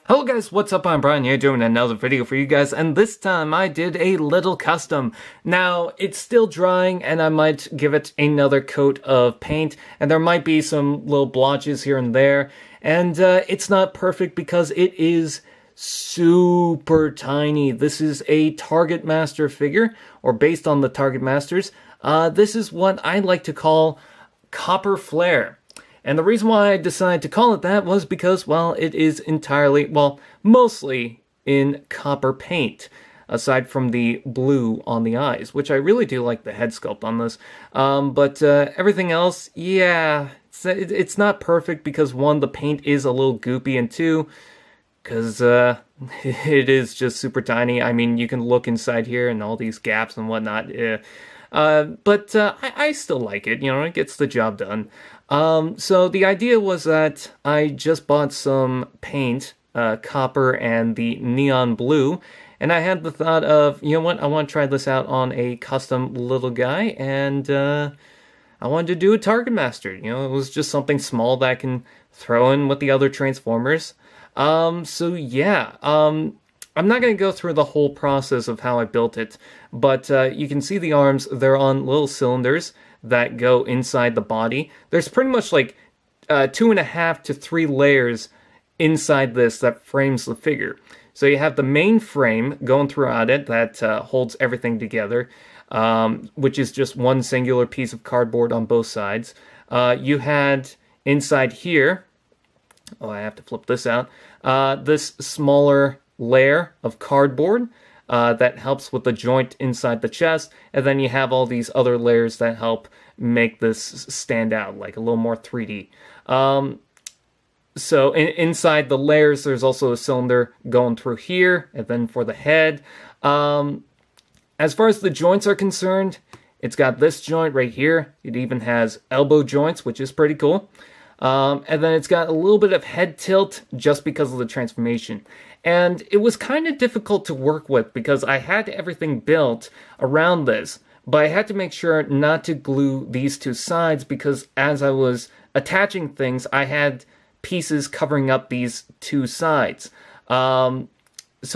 Hello guys, what's up? I'm Brian here doing another video for you guys, and this time I did a little custom. Now, it's still drying and I might give it another coat of paint, and there might be some little blotches here and there, and it's not perfect because it is super tiny. This is a Targetmaster figure, or based on the Targetmasters. This is what I like to call Copperflare. And the reason why I decided to call it that was because, well, it is entirely, well, mostly in copper paint, aside from the blue on the eyes, which I really do like the head sculpt on this. But everything else, yeah, it's not perfect because, one, the paint is a little goopy, and two, because it is just super tiny. I mean, you can look inside here and all these gaps and whatnot. But I still like it, you know, it gets the job done. So the idea was that I just bought some paint, copper and the neon blue, and I had the thought of, you know what, I want to try this out on a custom little guy, and I wanted to do a Targetmaster. You know, it was just something small that I can throw in with the other Transformers. So yeah, I'm not going to go through the whole process of how I built it, but you can see the arms, they're on little cylinders that go inside the body. There's pretty much like 2.5 to 3 layers inside this that frames the figure. So you have the main frame going throughout it that holds everything together, which is just one singular piece of cardboard on both sides. You had inside here, oh, I have to flip this out, this smaller layer of cardboard that helps with the joint inside the chest, and then you have all these other layers that help make this stand out, like a little more 3D. So inside the layers, there's also a cylinder going through here, and then for the head. As far as the joints are concerned, it's got this joint right here. It even has elbow joints, which is pretty cool. And then it's got a little bit of head tilt just because of the transformation. And it was kind of difficult to work with because I had everything built around this, but I had to make sure not to glue these two sides because as I was attaching things, I had pieces covering up these two sides. So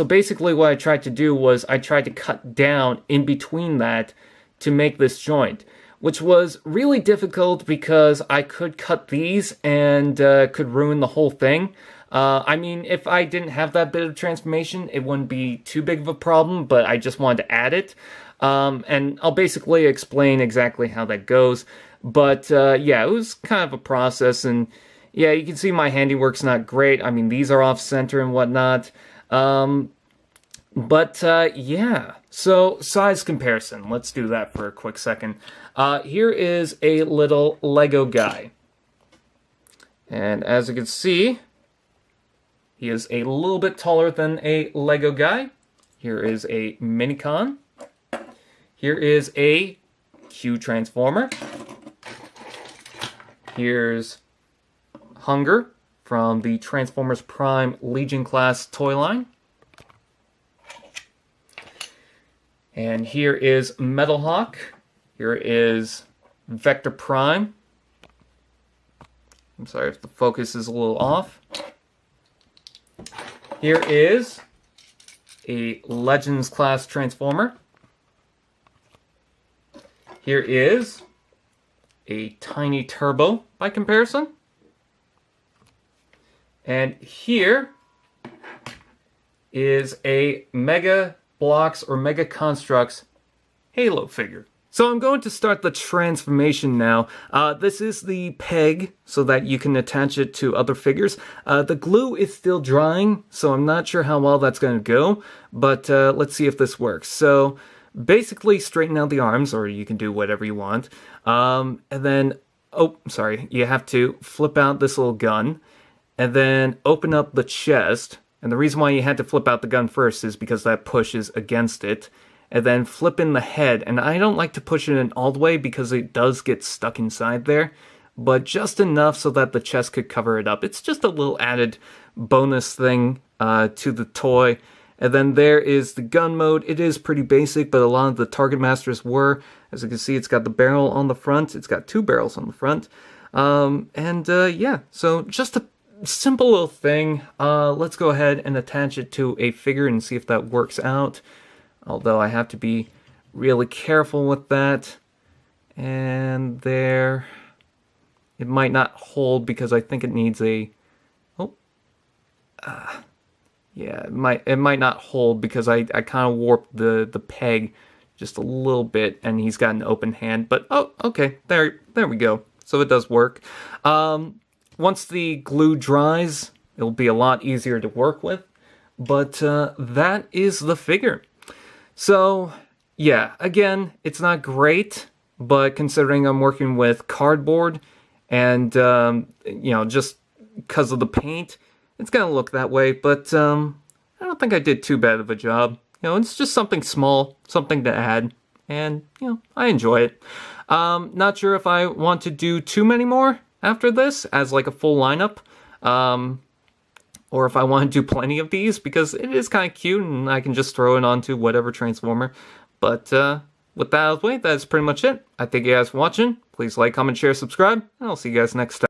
basically what I tried to do was I tried to cut down in between that to make this joint, which was really difficult because I could cut these and could ruin the whole thing. I mean, if I didn't have that bit of transformation, it wouldn't be too big of a problem, but I just wanted to add it. And I'll basically explain exactly how that goes. But yeah, it was kind of a process, and yeah, you can see my handiwork's not great. I mean, these are off-center and whatnot. But yeah, so size comparison. Let's do that for a quick second. Here is a little Lego guy. And as you can see, he is a little bit taller than a Lego guy. Here is a Minicon. Here is a Q Transformer. Here's Hunger from the Transformers Prime Legion class toy line. And here is Metal Hawk. Here is Vector Prime. I'm sorry if the focus is a little off. Here is a Legends class Transformer. Here is a Tiny Turbo by comparison. And here is a Mega Blocks or Mega Constructs Halo figure. So I'm going to start the transformation now. This is the peg so that you can attach it to other figures. The glue is still drying, so I'm not sure how well that's going to go, but let's see if this works. So basically straighten out the arms, or you can do whatever you want. And then, oh, sorry, you have to flip out this little gun, and then open up the chest. And the reason why you had to flip out the gun first is because that pushes against it. And then flip in the head, and I don't like to push it in all the way because it does get stuck inside there, but just enough so that the chest could cover it up. It's just a little added bonus thing to the toy. And then there is the gun mode. It is pretty basic, but a lot of the Targetmasters were. As you can see, it's got the barrel on the front. It's got 2 barrels on the front. Yeah, so just a simple little thing. Let's go ahead and attach it to a figure and see if that works out. Although I have to be really careful with that. And there. It might not hold because I think it needs a... Oh. Yeah, it might not hold because I kind of warped the peg just a little bit, and he's got an open hand. But oh, okay, there we go. So it does work. Once the glue dries, it'll be a lot easier to work with. But that is the figure. So yeah, again, it's not great, but considering I'm working with cardboard and you know, just because of the paint, it's gonna look that way. But I don't think I did too bad of a job. You know, it's just something small, something to add, and, you know, I enjoy it. Not sure if I want to do too many more after this as like a full lineup, or if I want to do plenty of these, because it is kind of cute and I can just throw it onto whatever Transformer. But with that out of the way, that's pretty much it. I thank you guys for watching. Please like, comment, share, subscribe, and I'll see you guys next time.